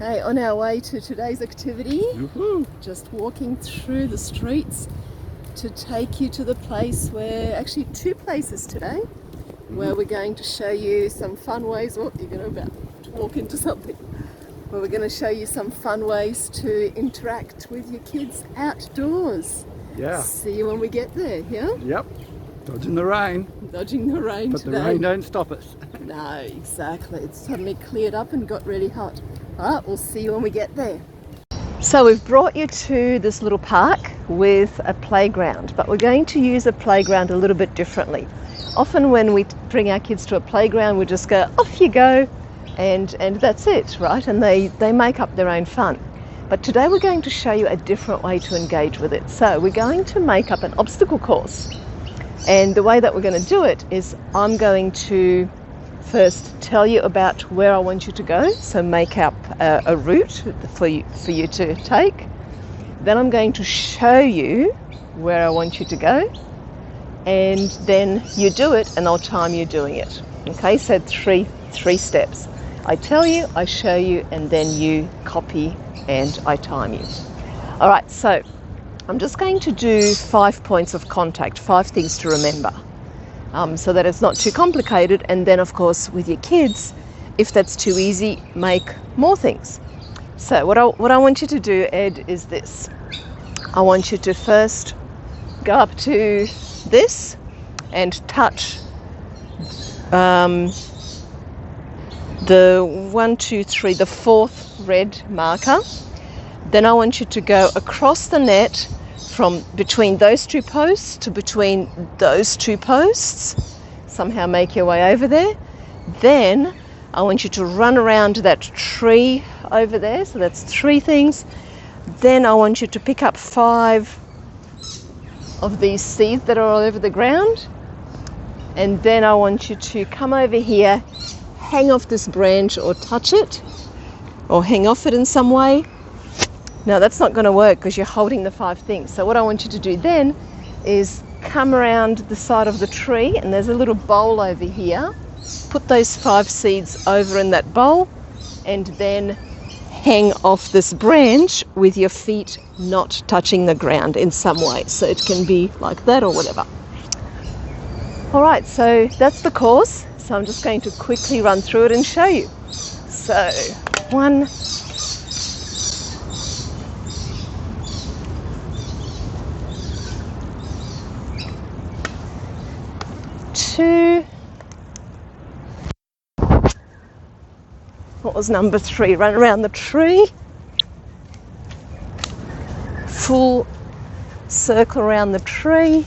Hey, on our way to today's activity, Woohoo. just walking through the streets to take you to the place where, actually two places today, where we're going to show you some fun ways, you're going to about to walk into something, where we're going to show you some fun ways to interact with your kids outdoors. Yeah. See you when we get there, yeah? Yep. Dodging the rain. Dodging the rain But today. the rain don't stop us. No, exactly. It's suddenly cleared up and got really hot. All right, we'll see you when we get there. So we've brought you to this little park with a playground, but we're going to use a playground a little bit differently. Often when we bring our kids to a playground, we just go, off you go, and that's it, right? And they make up their own fun. But today we're going to show you a different way to engage with it. So we're going to make up an obstacle course. And the way that we're going to do it is I'm going to first tell you about where I want you to go, so make up a route for you to take. Then I'm going to show you where I want you to go, and then you do it and I'll time you doing it. Okay, so three steps. I tell you, I show you, and then you copy and I time you. All right, so I'm just going to do 5 points of contact, 5 things to remember. So that it's not too complicated, and then of course with your kids, if that's too easy, make more things. So what I want you to do, Ed, is this. I want you to first go up to this and touch the 1, 2, 3, the 4th red marker. Then I want you to go across the net from between those 2 posts to between those 2 posts. Somehow make your way over there. Then I want you to run around that tree over there. So that's 3 things. Then I want you to pick up 5 of these seeds that are all over the ground. And then I want you to come over here, hang off this branch or touch it, or hang off it in some way. Now that's not going to work because you're holding the 5 things. So what I want you to do then is come around the side of the tree, and there's a little bowl over here. Put those 5 seeds over in that bowl, and then hang off this branch with your feet not touching the ground in some way. So it can be like that or whatever. All right, so that's the course. So I'm just going to quickly run through it and show you. So 1, 2, what was number 3? Run around the tree, full circle around the tree,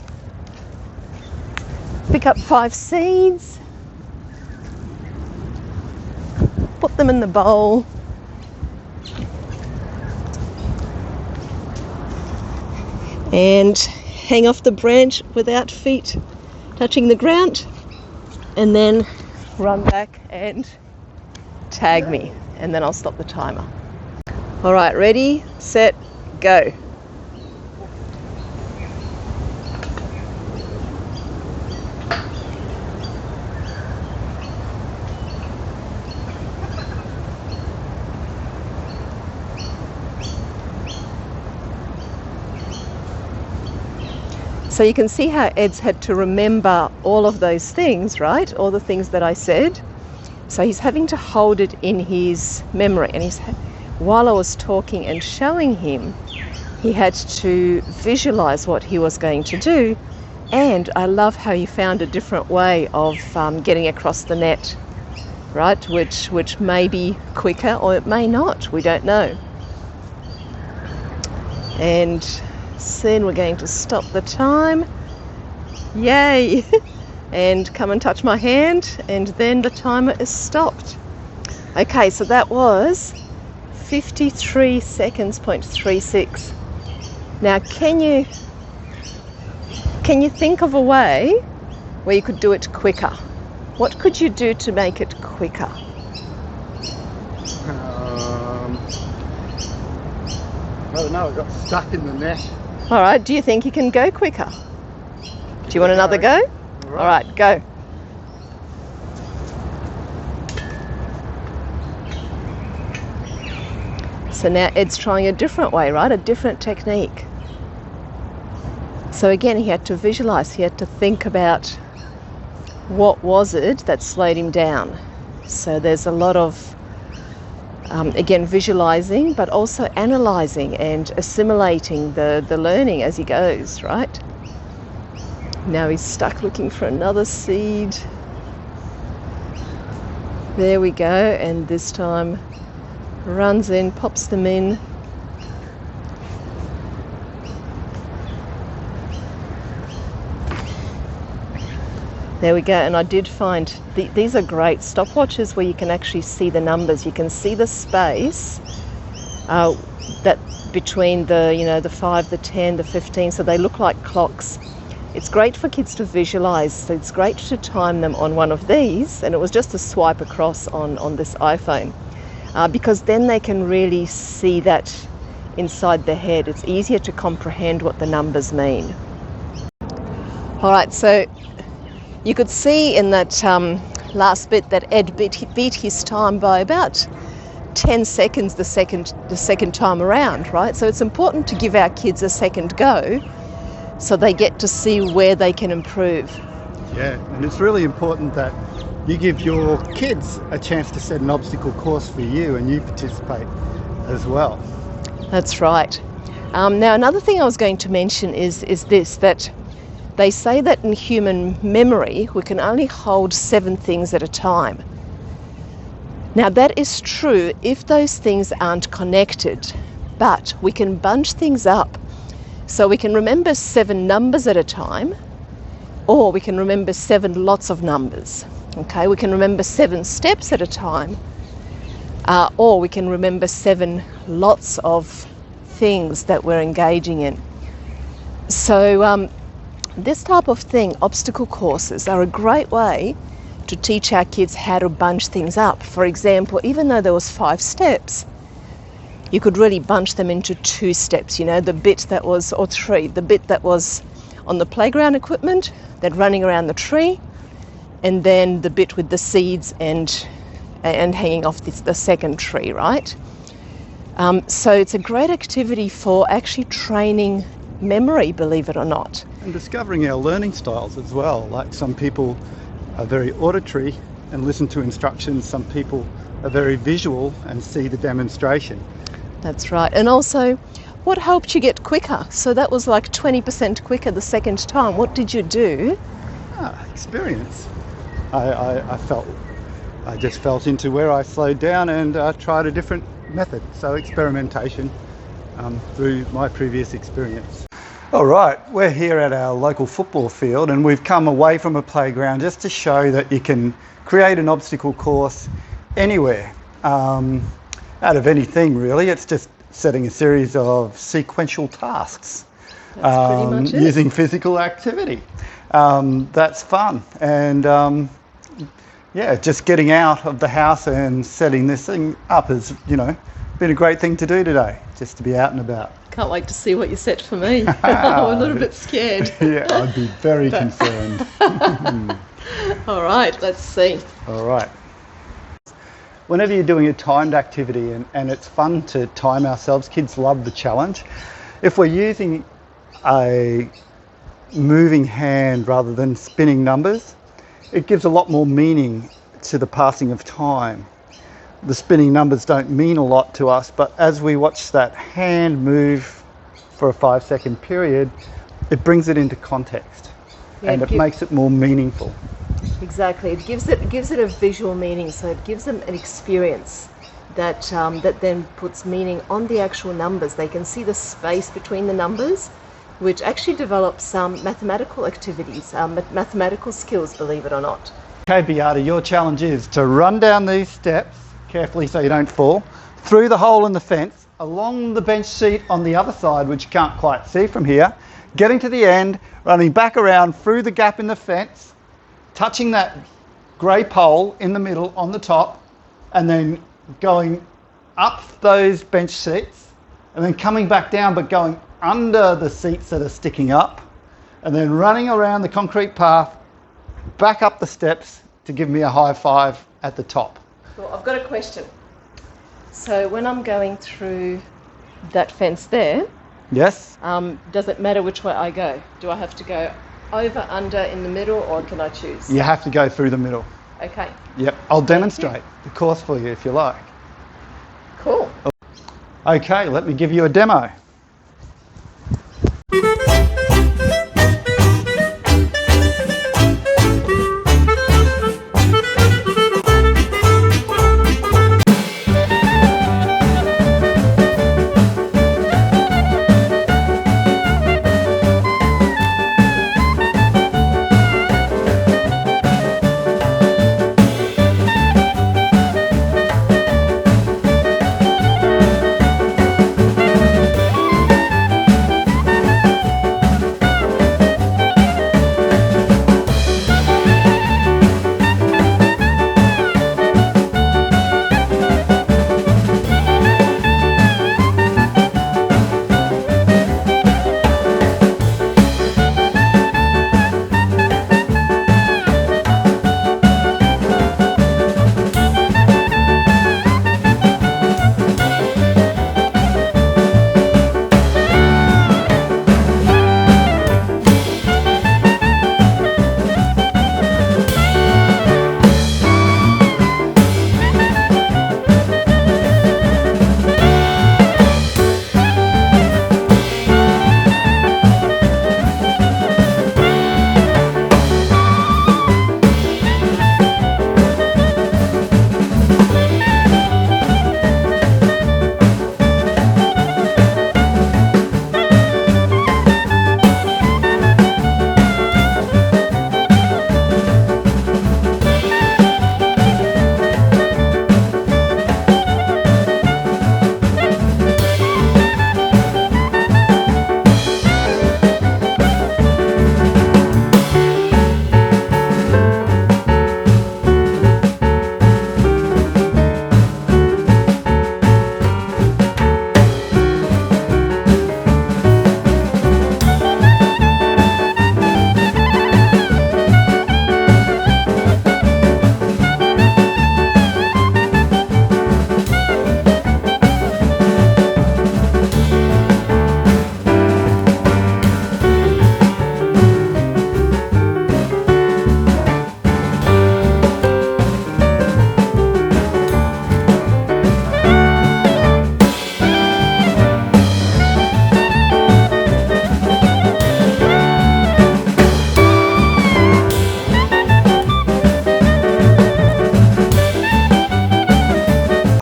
pick up 5 seeds, put them in the bowl, and hang off the branch without feet touching the ground, and then run back and tag me, and then I'll stop the timer. All right, ready, set, go. So you can see how Ed's had to remember all of those things, right? All the things that I said. So he's having to hold it in his memory. And while I was talking and showing him, he had to visualize what he was going to do. And I love how he found a different way of getting across the net, right? Which may be quicker or it may not. We don't know. And soon we're going to stop the time. Yay! And come and touch my hand, and then the timer is stopped. Okay, so that was 53 seconds, 0.36. Now can you think of a way where you could do it quicker? What could you do to make it quicker? I don't know, I got stuck in the net. All right, do you think you can go quicker? Do you want another go? All right, go. So now Ed's trying a different way, right? A different technique. So again, he had to visualize, he had to think about what was it that slowed him down. So there's a lot of, again, visualizing, but also analyzing and assimilating the learning as he goes, right? Now he's stuck looking for another seed. There we go, and this time runs in, pops them in. There we go, and I did find these are great stopwatches where you can actually see the numbers. You can see the space that between the 5, the 10, the 15, so they look like clocks. It's great for kids to visualize, so it's great to time them on one of these, and it was just a swipe across on this iPhone, because then they can really see that inside their head. It's easier to comprehend what the numbers mean. All right, so you could see in that last bit that Ed beat his time by about 10 seconds the second time around, right? So it's important to give our kids a second go so they get to see where they can improve. Yeah, and it's really important that you give your kids a chance to set an obstacle course for you and you participate as well. That's right. Now another thing I was going to mention is this, that they say that in human memory we can only hold 7 things at a time. Now that is true if those things aren't connected, but we can bunch things up. So we can remember 7 numbers at a time, or we can remember 7 lots of numbers. Okay, we can remember 7 steps at a time, or we can remember 7 lots of things that we're engaging in. So this type of thing, obstacle courses, are a great way to teach our kids how to bunch things up. For example, even though there was 5 steps, you could really bunch them into 2 steps, the bit that was, or 3, the bit that was on the playground equipment, then running around the tree, and then the bit with the seeds and hanging off the second tree, right? So it's a great activity for actually training memory, believe it or not. And discovering our learning styles as well. Like some people are very auditory and listen to instructions. Some people are very visual and see the demonstration. That's right. And also, what helped you get quicker? So that was like 20% quicker the second time. What did you do? Experience. I just felt into where I slowed down and tried a different method. So experimentation through my previous experience. All right, we're here at our local football field and we've come away from a playground just to show that you can create an obstacle course anywhere, out of anything really. It's just setting a series of sequential tasks using physical activity. That's fun, and yeah, just getting out of the house and setting this thing up has, been a great thing to do today, just to be out and about. Can't wait to see what you set for me. I'm a little bit scared. Yeah, I'd be very concerned. All right, let's see. All right. Whenever you're doing a timed activity, and it's fun to time ourselves, kids love the challenge. If we're using a moving hand rather than spinning numbers, it gives a lot more meaning to the passing of time. The spinning numbers don't mean a lot to us, but as we watch that hand move for a 5-second period, it brings it into context, and it makes it more meaningful. Exactly, it gives it a visual meaning, so it gives them an experience that then puts meaning on the actual numbers. They can see the space between the numbers, which actually develops mathematical activities, mathematical skills, believe it or not. Okay, Beata, your challenge is to run down these steps carefully so you don't fall, through the hole in the fence, along the bench seat on the other side, which you can't quite see from here, getting to the end, running back around through the gap in the fence, touching that grey pole in the middle on the top, and then going up those bench seats, and then coming back down but going under the seats that are sticking up, and then running around the concrete path, back up the steps to give me a high five at the top. Well, I've got a question. So when I'm going through that fence there, Yes? does it matter which way I go? Do I have to go over, under, in the middle, or can I choose? You have to go through the middle. Okay, Yep. I'll demonstrate the course for you if you like. cool. Okay, let me give you a demo.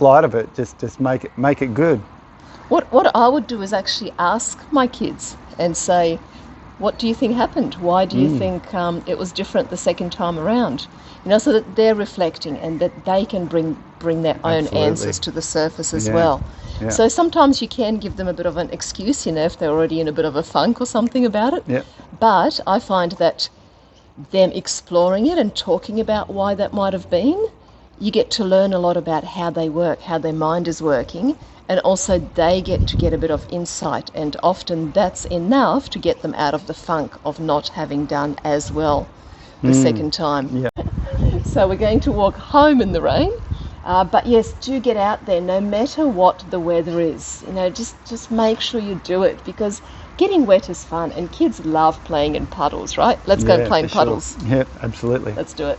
Light of it, just make it good. What I would do is actually ask my kids and say, what do you think happened? Why do you think it was different the second time around? You know, so that they're reflecting and that they can bring their own Absolutely. answers to the surface as Yeah. well. Yeah. So sometimes you can give them a bit of an excuse, you know, if they're already in a bit of a funk or something about it. Yeah. But I find that them exploring it and talking about why that might have been, you get to learn a lot about how they work, how their mind is working, and also they get to get a bit of insight, and often that's enough to get them out of the funk of not having done as well the second time. Yeah. So we're going to walk home in the rain, but yes, do get out there no matter what the weather is. You know, just make sure you do it, because getting wet is fun and kids love playing in puddles, right? Let's go Yeah, play in for sure. puddles. Yeah, absolutely. Let's do it.